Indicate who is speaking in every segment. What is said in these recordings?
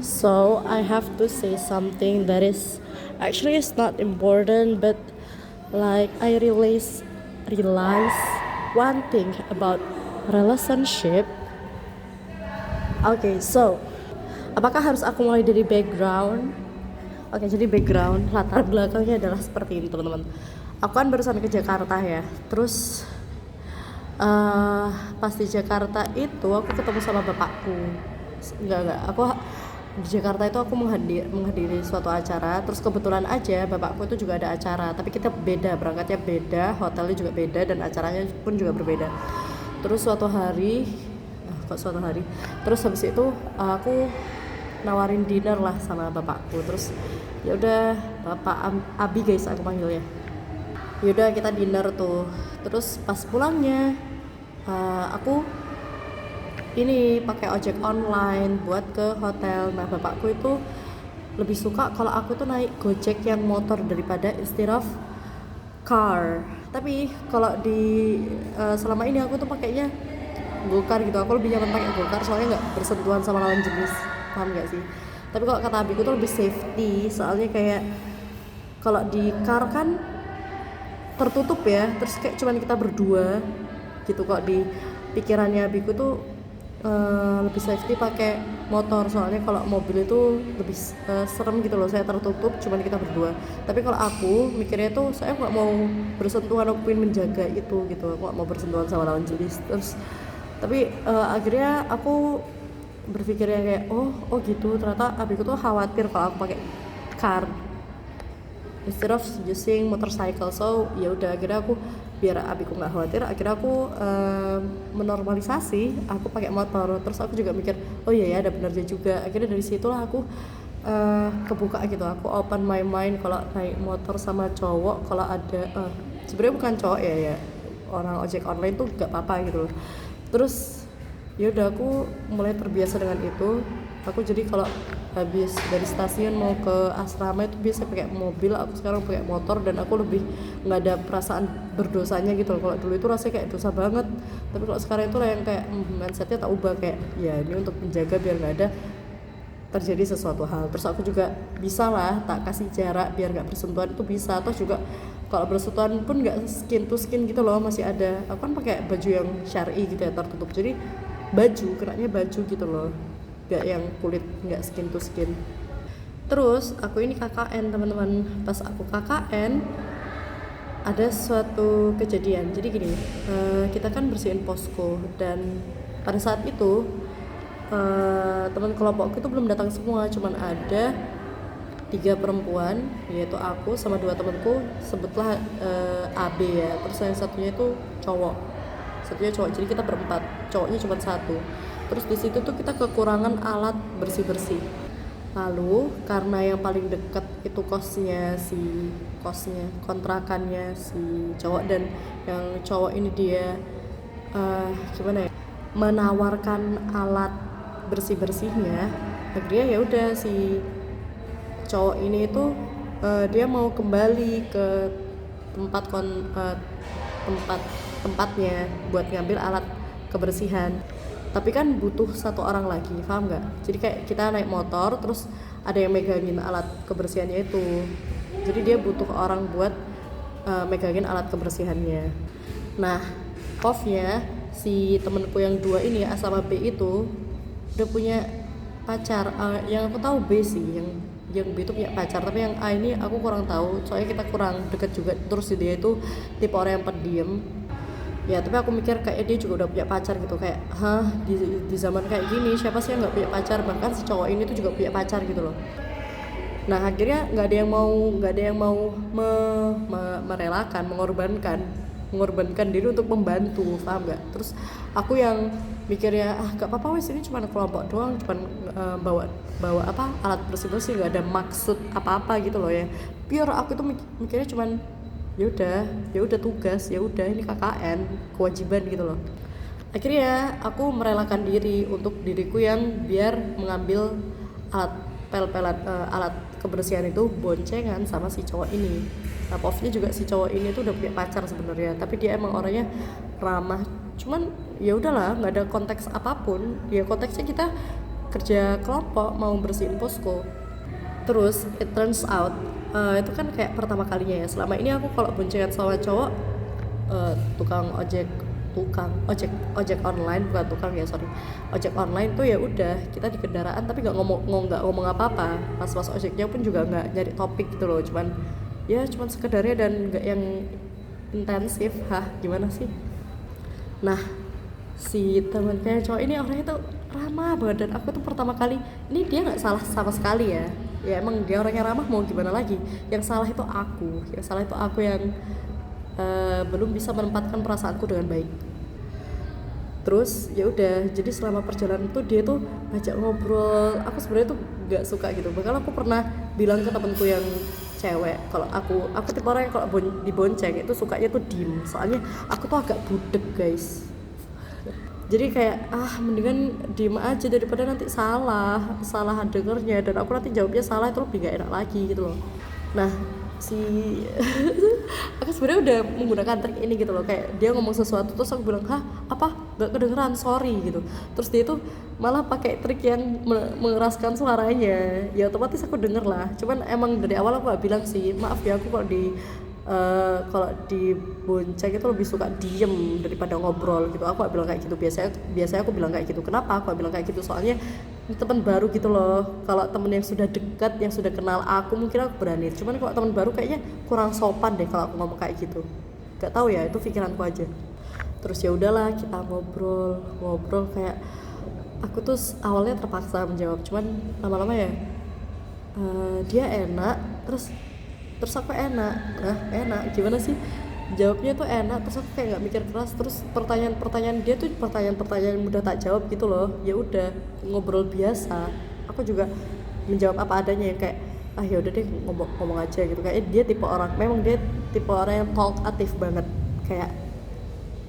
Speaker 1: So I have to say something that is actually it's not important, but like I realize one thing about relationship. Okay, so apakah harus aku mulai dari background? Oke, jadi background latar belakangnya adalah seperti ini teman-teman. Aku kan barusan ke Jakarta ya, terus pas di Jakarta itu aku ketemu sama bapakku. Enggak, aku di Jakarta itu aku menghadiri suatu acara, terus kebetulan aja bapakku itu juga ada acara, tapi kita beda, berangkatnya beda, hotelnya juga beda, dan acaranya pun juga berbeda. Terus terus habis itu aku nawarin dinner lah sama bapakku. Terus ya udah, Abi guys aku panggilnya. Yaudah kita dinner tuh. Terus pas pulangnya aku ini pakai ojek online buat ke hotel. Nah bapakku itu lebih suka kalau aku tuh naik gojek yang motor daripada instead of car. Tapi kalau di selama ini aku tuh pakainya gokar gitu. Aku lebih nyaman pakai gokar soalnya nggak bersentuhan sama lawan jenis, paham nggak sih? Tapi kalau kata abiku tuh lebih safety, soalnya kayak kalau di car kan tertutup ya, terus kayak cuman kita berdua gitu. Kok di pikirannya abiku tuh lebih safety pakai motor, soalnya kalau mobil itu lebih serem gitu loh, saya tertutup cuman kita berdua. Tapi kalau aku mikirnya tuh saya nggak mau bersentuhan, aku pengen menjaga itu gitu, aku nggak mau bersentuhan sama lawan jenis. Terus tapi akhirnya aku berpikirnya kayak oh gitu, ternyata abiku tuh khawatir kalau aku pakai car instead of using motorcycle. So ya udah, akhirnya aku biar abiku nggak khawatir, akhirnya aku menormalisasi aku pakai motor. Terus aku juga mikir oh iya ya, ada benarnya juga. Akhirnya dari situlah aku kebuka gitu, aku open my mind kalau naik motor sama cowok. Kalau ada sebenarnya bukan cowok ya, orang ojek online tuh nggak apa-apa gitu loh. Terus ya udah, aku mulai terbiasa dengan itu. Aku jadi kalau habis dari stasiun mau ke asrama itu biasa pakai mobil, aku sekarang pakai motor, dan aku lebih nggak ada perasaan berdosanya gitu loh. Kalau dulu itu rasanya kayak dosa banget, tapi kalau sekarang itu lah yang kayak mindsetnya tak ubah, kayak ya ini untuk menjaga biar nggak ada terjadi sesuatu hal. Terus aku juga bisa lah tak kasih jarak biar nggak bersentuhan, itu bisa. Atau juga kalau bersentuhan pun nggak skin to skin gitu loh, masih ada. Aku kan pakai baju yang syar'i gitu ya, tertutup, jadi kenanya baju gitu loh, nggak yang kulit, nggak skin to skin. Terus aku ini KKN teman-teman. Pas aku KKN ada suatu kejadian. Jadi gini, kita kan bersihin posko, dan pada saat itu teman kelompokku itu belum datang semua, cuman ada 3 perempuan, yaitu aku sama 2 temanku, sebutlah AB ya. Terus yang satunya itu cowok, jadi kita berempat, cowoknya cuma 1. Terus di situ tuh kita kekurangan alat bersih. Lalu karena yang paling dekat itu kosnya kontrakannya si cowok, dan yang cowok ini dia gimana ya, menawarkan alat bersihnya. Akhirnya ya udah, si cowok ini itu dia mau kembali ke tempatnya buat ngambil alat kebersihan. Tapi kan butuh 1 orang lagi, paham nggak? Jadi kayak kita naik motor, terus ada yang megangin alat kebersihannya itu. Jadi dia butuh orang buat megangin alat kebersihannya. Nah, kofnya si temenku yang 2 ini, A sama B itu udah punya pacar. Yang aku tahu B sih, yang B itu punya pacar, tapi yang A ini aku kurang tahu, soalnya kita kurang deket juga. Terus dia itu tipe orang yang pendiam ya, tapi aku mikir kayak dia juga udah punya pacar gitu, kayak di zaman kayak gini siapa sih yang nggak punya pacar? Bahkan si cowok ini tuh juga punya pacar gitu loh. Nah akhirnya nggak ada yang mau merelakan, mengorbankan diri untuk membantu, paham nggak? Terus aku yang mikirnya gak apa-apa wes, ini cuma kelompok doang, cuma bawa alat bersih nggak ada maksud apa-apa gitu loh ya. Biar aku tuh mikirnya cuman ya udah tugas, ya udah ini KKN, kewajiban gitu loh. Akhirnya aku merelakan diri untuk diriku yang biar mengambil alat alat kebersihan itu boncengan sama si cowok ini. Nah, povnya juga si cowok ini tuh udah punya pacar sebenarnya, tapi dia emang orangnya ramah. Cuman ya udahlah, nggak ada konteks apapun. Ya konteksnya kita kerja kelompok, mau bersihin posko. Terus it turns out itu kan kayak pertama kalinya ya. Selama ini aku kalau boncengan sama cowok tukang ojek online, bukan tukang ya, sorry, ojek online tuh ya udah kita di kendaraan tapi nggak ngomong apa-apa. Pas ojeknya pun juga nggak nyari topik gitu loh, cuman sekedarnya dan nggak yang intensif. Gimana sih. Nah, si teman kayak cowok ini orangnya tuh ramah banget, dan aku tuh pertama kali, ini dia nggak salah sama sekali ya emang dia orangnya ramah, mau gimana lagi. Yang salah itu aku yang belum bisa menempatkan perasaanku dengan baik. Terus ya udah, jadi selama perjalanan tuh dia tuh ngajak ngobrol, aku sebenarnya tuh nggak suka gitu. Bahkan aku pernah bilang ke temenku yang cewek kalau aku tipe orang yang kalau dibonceng itu sukanya tuh diem, soalnya aku tuh agak budek guys. Jadi kayak mendingan diem aja daripada nanti salah dengernya, dan aku nanti jawabnya salah, itu lebih gak enak lagi gitu loh. Nah, aku sebenarnya udah menggunakan trik ini gitu loh, kayak dia ngomong sesuatu terus aku bilang apa gak kedengeran, sorry gitu. Terus dia tuh malah pakai trik yang mengeraskan suaranya, ya otomatis aku denger lah. Cuman emang dari awal aku gak bilang sih, maaf ya, aku kalau di bonceng itu lebih suka diem daripada ngobrol gitu. Aku gak bilang kayak gitu, biasanya aku bilang kayak gitu. Kenapa aku gak bilang kayak gitu? Soalnya teman baru gitu loh. Kalau temen yang sudah dekat, yang sudah kenal aku, mungkin aku berani. Cuman kalau teman baru kayaknya kurang sopan deh kalau aku ngomong kayak gitu. Gak tahu ya, itu pikiranku aja. Terus ya udahlah, kita ngobrol kayak aku tuh awalnya terpaksa menjawab, cuman lama-lama ya dia enak, terus aku enak gimana sih jawabnya tuh enak, terus aku kayak nggak mikir keras. Terus pertanyaan dia tuh pertanyaan mudah tak jawab gitu loh. Ya udah, ngobrol biasa, aku juga menjawab apa adanya, yang kayak ya udah deh, ngomong aja gitu. Kayak dia tipe orang yang talkative banget, kayak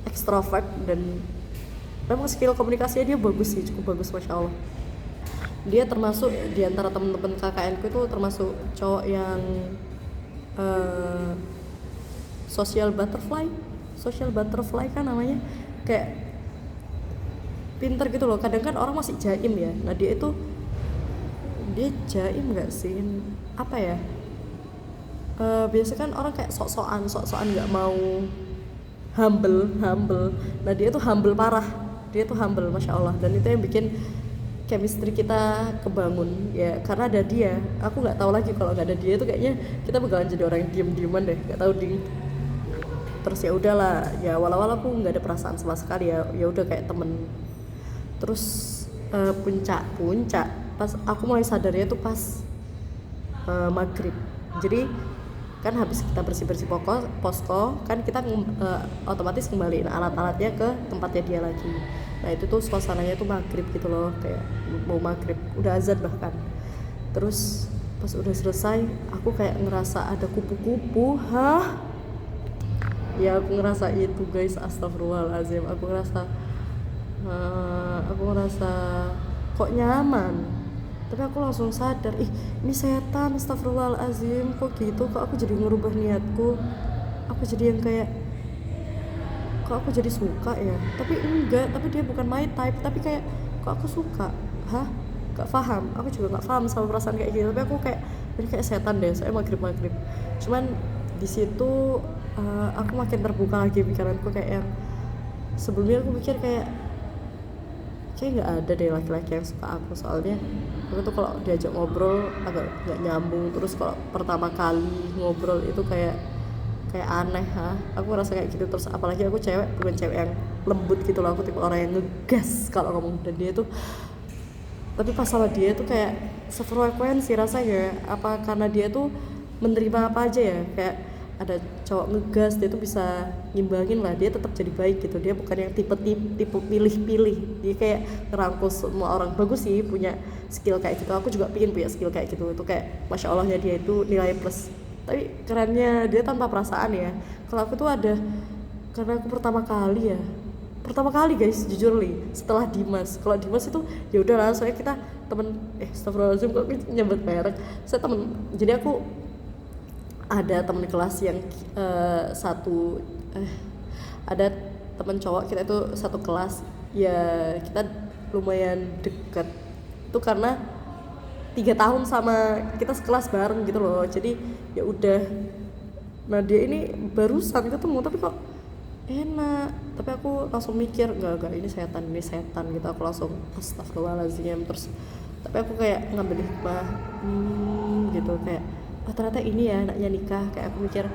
Speaker 1: ekstrovert, dan memang skill komunikasinya dia bagus sih, cukup bagus, masya Allah. Dia termasuk di antara temen-temen KKN ku itu termasuk cowok yang social butterfly kan namanya, kayak pinter gitu loh. Kadang kan orang masih jaim ya, nah dia jaim nggak sih, apa ya, biasa kan orang kayak sok-sokan nggak mau humble. Nah dia tuh humble parah, masya Allah. Dan itu yang bikin chemistry kita kebangun ya, karena ada dia. Aku nggak tahu lagi kalau nggak ada dia tuh kayaknya kita bakalan jadi orang yang diem-dieman deh, nggak tahu ding. Terus ya udahlah ya, walau aku nggak ada perasaan sama sekali ya udah kayak temen. Terus puncak pas aku mulai sadarnya tuh pas maghrib. Jadi kan habis kita bersih posko kan, kita otomatis kembaliin alat-alatnya ke tempatnya dia lagi. Nah itu tuh suasananya tuh maghrib gitu loh, kayak mau maghrib, udah azan bahkan. Terus pas udah selesai aku kayak ngerasa ada kupu-kupu. Ya aku ngerasa itu guys, astagfirullahaladzim. Aku ngerasa kok nyaman, tapi aku langsung sadar, ini setan, astagfirullahaladzim. Kok gitu, kok aku jadi ngerubah niatku, aku jadi yang kayak, kok aku jadi suka ya, tapi enggak, tapi dia bukan my type, tapi kayak kok aku suka, gak paham, aku juga gak paham sama perasaan kayak gitu. Tapi aku kayak ini kayak setan deh, soalnya maghrib. Cuman di situ aku makin terbuka lagi pikiranku, kayak yang sebelumnya aku mikir kayak nggak ada deh laki-laki yang suka aku. Soalnya aku tuh kalau diajak ngobrol agak nggak nyambung, terus kalau pertama kali ngobrol itu kayak aneh. Aku ngerasa kayak gitu. Terus apalagi aku bukan cewek yang lembut gitu loh, aku tipe orang yang ngegas kalau ngomong. Dan dia tuh, tapi pas sama dia tuh kayak sefrekuensi rasanya. Apa karena dia tuh menerima apa aja ya, kayak ada cowok ngegas, dia tuh bisa ngimbangin lah, dia tetap jadi baik gitu. Dia bukan yang tipe pilih-pilih, dia kayak ngerangkul semua orang. Bagus sih punya skill kayak gitu, aku juga pengen punya skill kayak gitu. Itu kayak masya Allahnya dia itu nilai plus. Tapi kerennya dia tanpa perasaan ya. Kalau aku tuh ada, karena aku pertama kali guys, jujur li, setelah Dimas. Kalau Dimas itu ya udah lah, soalnya kita temen, astagfirullahaladzim kok nyebut merek. Saya temen, jadi aku ada temen kelas yang ada temen cowok kita itu satu kelas ya, kita lumayan dekat. itu karena 3 tahun sama kita sekelas bareng gitu loh, jadi ya udah. Nah dia ini barusan ketemu tapi kok enak, tapi aku langsung mikir enggak ini setan gitu, aku langsung astagfirullahaladzim. Terus tapi aku kayak ngambil hikmah gitu, kayak oh ternyata ini ya anaknya nikah. Kayak aku mikir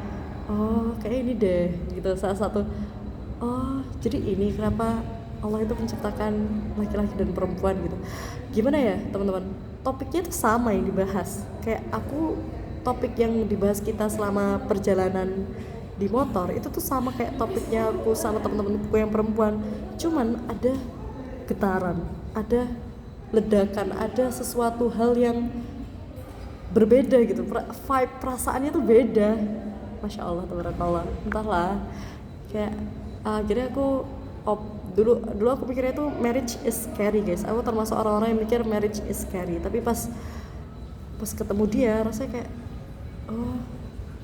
Speaker 1: oh kayak ini deh gitu, salah satu oh jadi ini kenapa Allah itu menciptakan laki-laki dan perempuan gitu. Gimana ya teman-teman, topiknya itu sama yang dibahas, kayak aku topik yang dibahas kita selama perjalanan di motor itu tuh sama kayak topiknya aku sama teman-temanku yang perempuan, cuman ada getaran, ada ledakan, ada sesuatu hal yang berbeda gitu, vibe perasaannya tuh beda. Masya Allah, tabarakallah, entahlah. Kayak jadi aku dulu aku pikirnya tuh marriage is scary guys. Aku termasuk orang-orang yang mikir marriage is scary, tapi pas ketemu dia rasanya kayak oh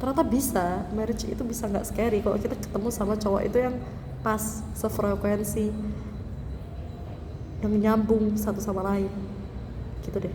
Speaker 1: ternyata bisa, marriage itu bisa nggak scary kalau kita ketemu sama cowok itu yang pas, sefrekuensi, yang nyambung satu sama lain gitu deh.